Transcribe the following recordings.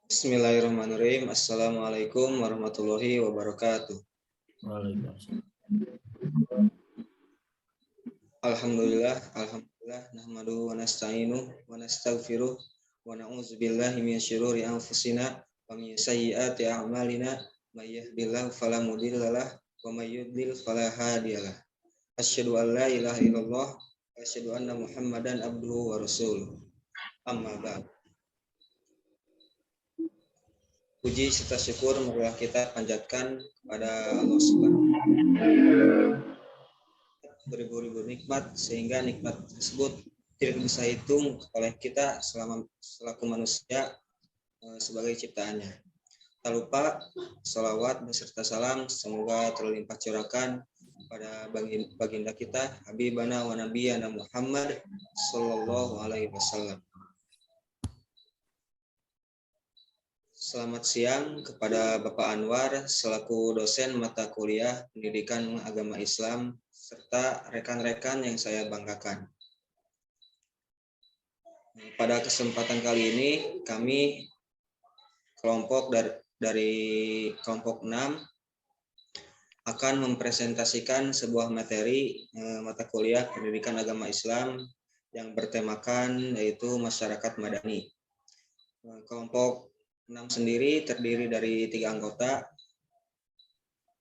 Bismillahirrahmanirrahim. Assalamualaikum warahmatullahi wabarakatuh. Waalaikumsalam. Alhamdulillah, nahmaduhu wa nasta'inuh wa nastaghfiruh wa na'udzu billahi min syururi anfusina wa min sayyiati a'malina may yahdihillahu fala mudhillalah wa may yudlil fala hadiyalah. Asyhadu an la ilaha illallah wa asyhadu anna Muhammadan abduhu wa rasuluh. Amma ba'd. Puji serta syukur marilah kita panjatkan kepada Allah Subhanahu wa taala beribu-ribu nikmat, sehingga nikmat tersebut tidak bisa hitung oleh kita selaku manusia sebagai ciptaannya. Tak lupa salawat beserta salam semoga terlimpah curahkan pada baginda kita Habibana wa Nabiyana Muhammad sallallahu alaihi wasallam. Selamat siang kepada Bapak Anwar selaku dosen mata kuliah Pendidikan Agama Islam serta rekan-rekan yang saya banggakan. Pada kesempatan kali ini kami kelompok dari kelompok 6 akan mempresentasikan sebuah materi mata kuliah Pendidikan Agama Islam yang bertemakan yaitu masyarakat madani. Kelompok 6 sendiri terdiri dari 3 anggota,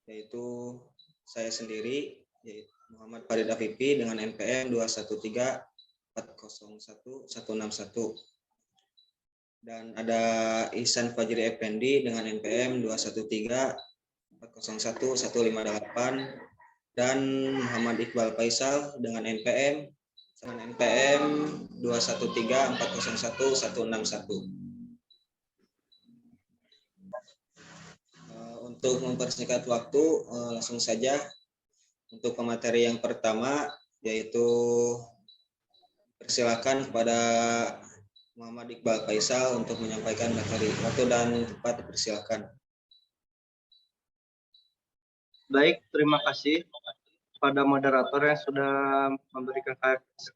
yaitu saya sendiri, yaitu Muhammad Farid Afifi dengan NPM 213401161, dan ada Ihsan Fajri Effendi dengan NPM 213401158, dan Muhammad Iqbal Faisal dengan NPM 213401161. Untuk mempersingkat waktu, langsung saja untuk pemateri yang pertama, yaitu persilakan kepada Muhammad Iqbal Faisal untuk menyampaikan materi. Waktu dan tempat dipersilakan. Baik, terima kasih pada moderator yang sudah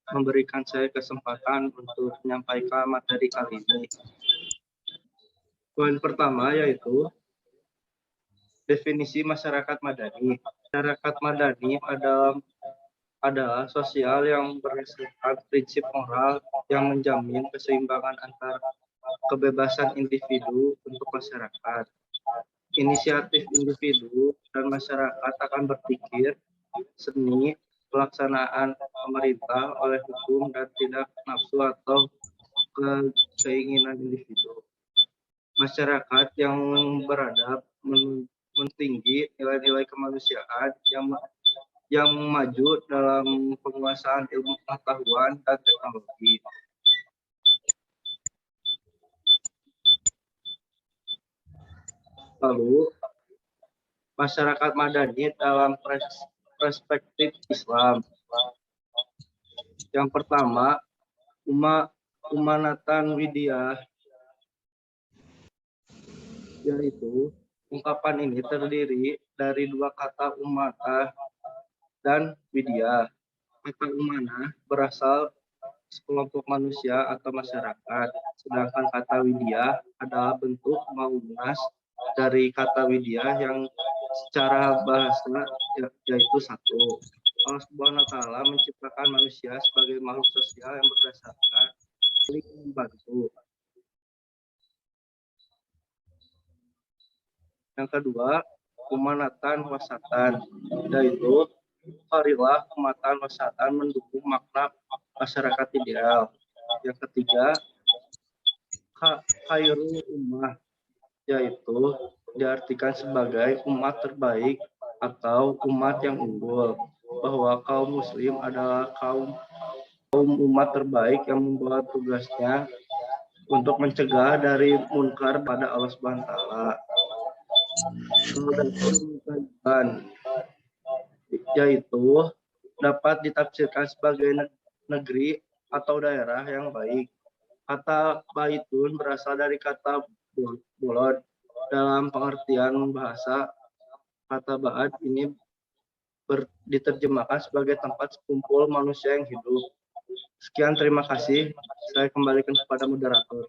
memberikan saya kesempatan untuk menyampaikan materi kali ini. Poin pertama yaitu definisi masyarakat madani. Masyarakat madani adalah sosial yang berdasarkan prinsip moral yang menjamin keseimbangan antara kebebasan individu untuk masyarakat. Inisiatif individu dan masyarakat akan berpikir seni pelaksanaan pemerintah oleh hukum dan tidak nafsu atau keinginan individu. Masyarakat yang beradab mentinggi nilai-nilai kemanusiaan yang maju dalam penguasaan ilmu pengetahuan dan teknologi. Lalu, masyarakat madani dalam perspektif Islam. Yang pertama, Umanatan Widya, yaitu ungkapan ini terdiri dari 2 kata umata dan widya. Kata umana berasal sekelompok manusia atau masyarakat, sedangkan kata widya adalah bentuk maunas dari kata widya yang secara bahasa yaitu satu. Allah Subhanahu wa taala menciptakan manusia sebagai makhluk sosial yang berdasarkan saling membantu. Yang kedua, umanatan wasatan, yaitu farilah umatan wasatan mendukung makna masyarakat ideal. Yang ketiga, khairul ummah, yaitu diartikan sebagai umat terbaik atau umat yang unggul, bahwa kaum muslim adalah kaum umat terbaik yang membawa tugasnya untuk mencegah dari munkar pada Allah Subhanahu wa taala. Yaitu dapat ditafsirkan sebagai negeri atau daerah yang baik. Kata baitun berasal dari kata bolod. Dalam pengertian bahasa, kata ba'ad ini diterjemahkan sebagai tempat kumpul manusia yang hidup. Sekian, terima kasih. Saya kembalikan kepada moderator.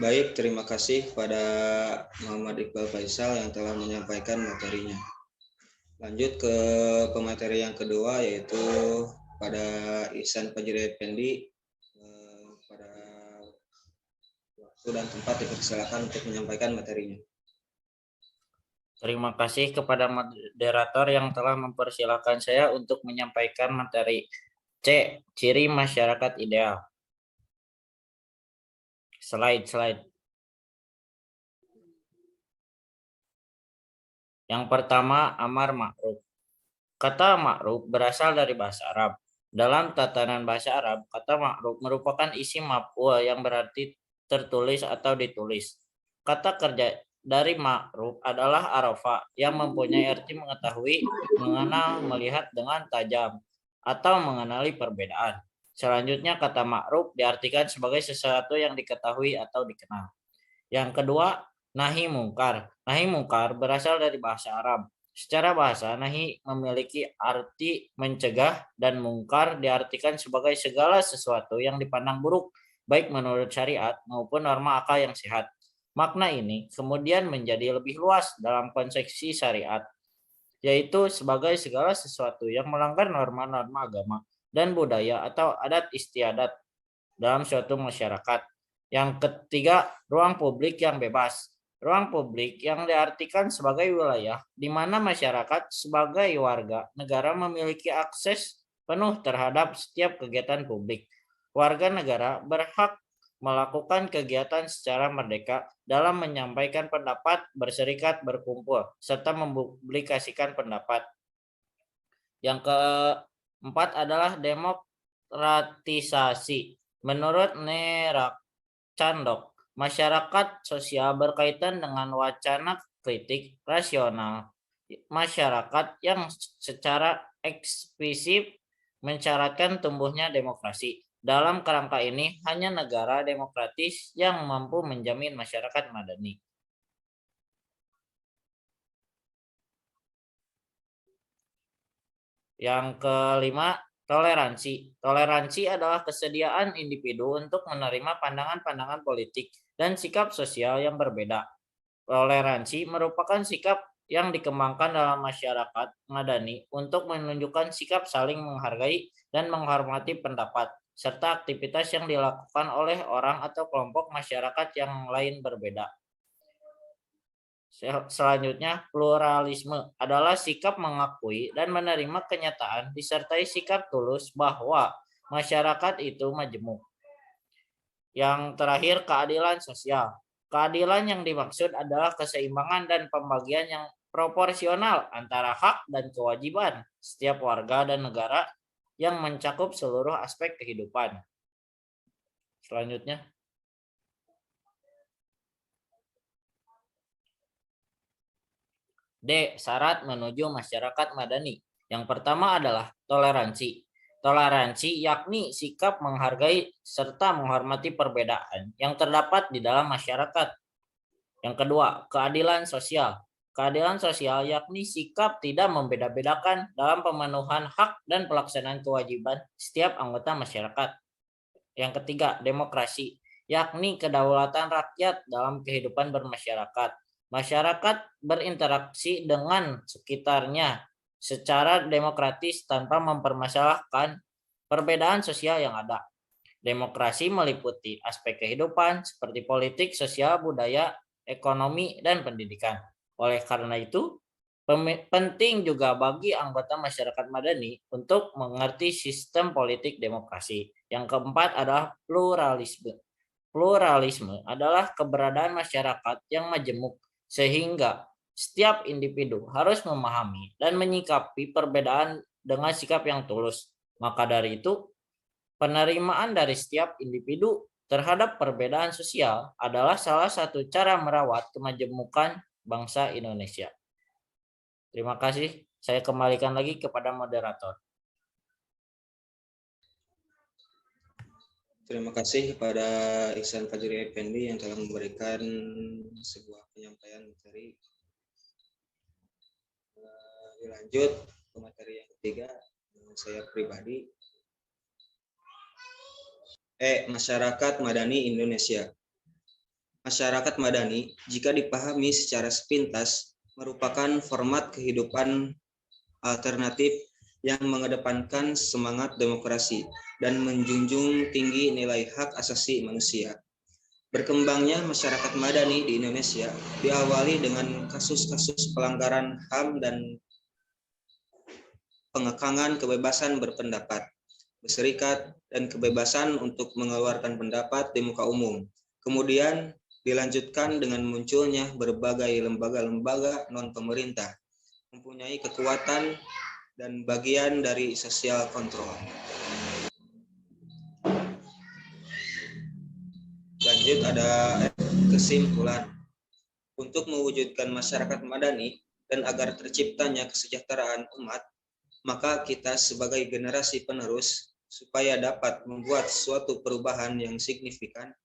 Baik, terima kasih kepada Muhammad Iqbal Faisal yang telah menyampaikan materinya. Lanjut ke pemateri yang kedua, yaitu pada Ihsan Fajri Effendi. Pada waktu dan tempat dipersilakan untuk menyampaikan materinya. Terima kasih kepada moderator yang telah mempersilahkan saya untuk menyampaikan materi C. Ciri masyarakat ideal. Slide. Yang pertama, amar ma'ruf. Kata ma'ruf berasal dari bahasa Arab. Dalam tatanan bahasa Arab, kata ma'ruf merupakan isim maf'ul yang berarti tertulis atau ditulis. Kata kerja dari ma'ruf adalah arafa yang mempunyai arti mengetahui, mengenal, melihat dengan tajam, atau mengenali perbedaan. Selanjutnya, kata ma'ruf diartikan sebagai sesuatu yang diketahui atau dikenal. Yang kedua, nahi mungkar. Nahi mungkar berasal dari bahasa Arab. Secara bahasa, nahi memiliki arti mencegah dan mungkar diartikan sebagai segala sesuatu yang dipandang buruk, baik menurut syariat maupun norma akal yang sehat. Makna ini kemudian menjadi lebih luas dalam konsepsi syariat, yaitu sebagai segala sesuatu yang melanggar norma-norma agama dan budaya atau adat istiadat dalam suatu masyarakat. Yang ketiga, ruang publik yang bebas. Ruang publik yang diartikan sebagai wilayah di mana masyarakat sebagai warga negara memiliki akses penuh terhadap setiap kegiatan publik. Warga negara berhak melakukan kegiatan secara merdeka dalam menyampaikan pendapat, berserikat, berkumpul, serta mempublikasikan pendapat. Yang keempat adalah demokratisasi. Menurut Nerak Candok, masyarakat sosial berkaitan dengan wacana kritik rasional masyarakat yang secara eksplisit mensyaratkan tumbuhnya demokrasi. Dalam kerangka ini, hanya negara demokratis yang mampu menjamin masyarakat madani. Yang kelima, toleransi. Toleransi adalah kesediaan individu untuk menerima pandangan-pandangan politik dan sikap sosial yang berbeda. Toleransi merupakan sikap yang dikembangkan dalam masyarakat madani untuk menunjukkan sikap saling menghargai dan menghormati pendapat, serta aktivitas yang dilakukan oleh orang atau kelompok masyarakat yang lain berbeda. Selanjutnya, pluralisme adalah sikap mengakui dan menerima kenyataan disertai sikap tulus bahwa masyarakat itu majemuk. Yang terakhir, keadilan sosial. Keadilan yang dimaksud adalah keseimbangan dan pembagian yang proporsional antara hak dan kewajiban setiap warga dan negara yang mencakup seluruh aspek kehidupan. Selanjutnya. D. Syarat menuju masyarakat madani. Yang pertama adalah toleransi. Toleransi yakni sikap menghargai serta menghormati perbedaan yang terdapat di dalam masyarakat. Yang kedua, keadilan sosial. Keadilan sosial yakni sikap tidak membeda-bedakan dalam pemenuhan hak dan pelaksanaan kewajiban setiap anggota masyarakat. Yang ketiga, demokrasi, yakni kedaulatan rakyat dalam kehidupan bermasyarakat. Masyarakat berinteraksi dengan sekitarnya secara demokratis tanpa mempermasalahkan perbedaan sosial yang ada. Demokrasi meliputi aspek kehidupan seperti politik, sosial, budaya, ekonomi, dan pendidikan. Oleh karena itu, penting juga bagi anggota masyarakat madani untuk mengerti sistem politik demokrasi. Yang keempat adalah pluralisme. Pluralisme adalah keberadaan masyarakat yang majemuk, sehingga setiap individu harus memahami dan menyikapi perbedaan dengan sikap yang tulus. Maka dari itu, penerimaan dari setiap individu terhadap perbedaan sosial adalah salah satu cara merawat kemajemukan bangsa Indonesia. Terima kasih. Saya kembalikan lagi kepada moderator. Terima kasih kepada Ihsan Fajri Effendi yang telah memberikan sebuah penyampaian materi. Lanjut ke materi yang ketiga, saya pribadi. Masyarakat Madani Indonesia. Masyarakat madani, jika dipahami secara sepintas, merupakan format kehidupan alternatif yang mengedepankan semangat demokrasi dan menjunjung tinggi nilai hak asasi manusia. Berkembangnya masyarakat madani di Indonesia diawali dengan kasus-kasus pelanggaran HAM dan pengekangan kebebasan berpendapat, berserikat, dan kebebasan untuk mengeluarkan pendapat di muka umum. Kemudian dilanjutkan dengan munculnya berbagai lembaga-lembaga non-pemerintah, mempunyai kekuatan dan bagian dari social control. Lanjut ada kesimpulan. Untuk mewujudkan masyarakat madani dan agar terciptanya kesejahteraan umat, maka kita sebagai generasi penerus supaya dapat membuat suatu perubahan yang signifikan.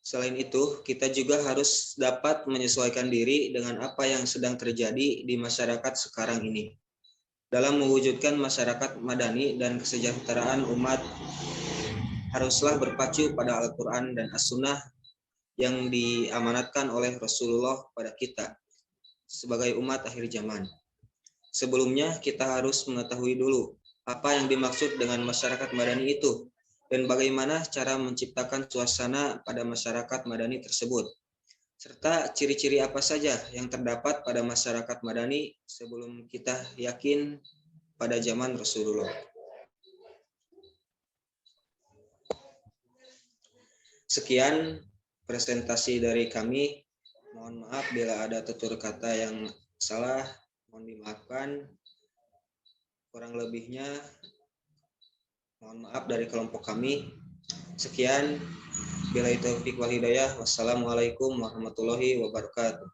Selain itu, kita juga harus dapat menyesuaikan diri dengan apa yang sedang terjadi di masyarakat sekarang ini. Dalam mewujudkan masyarakat madani dan kesejahteraan umat, haruslah berpacu pada Al-Quran dan As-Sunnah yang diamanatkan oleh Rasulullah pada kita sebagai umat akhir zaman. Sebelumnya, kita harus mengetahui dulu apa yang dimaksud dengan masyarakat madani itu dan bagaimana cara menciptakan suasana pada masyarakat madani tersebut, serta ciri-ciri apa saja yang terdapat pada masyarakat madani sebelum kita yakin pada zaman Rasulullah. Sekian presentasi dari kami. Mohon maaf bila ada tutur kata yang salah, mohon dimaafkan. Kurang lebihnya mohon maaf dari kelompok kami. Sekian, billahi taufiq wal hidayah. Wassalamualaikum warahmatullahi wabarakatuh.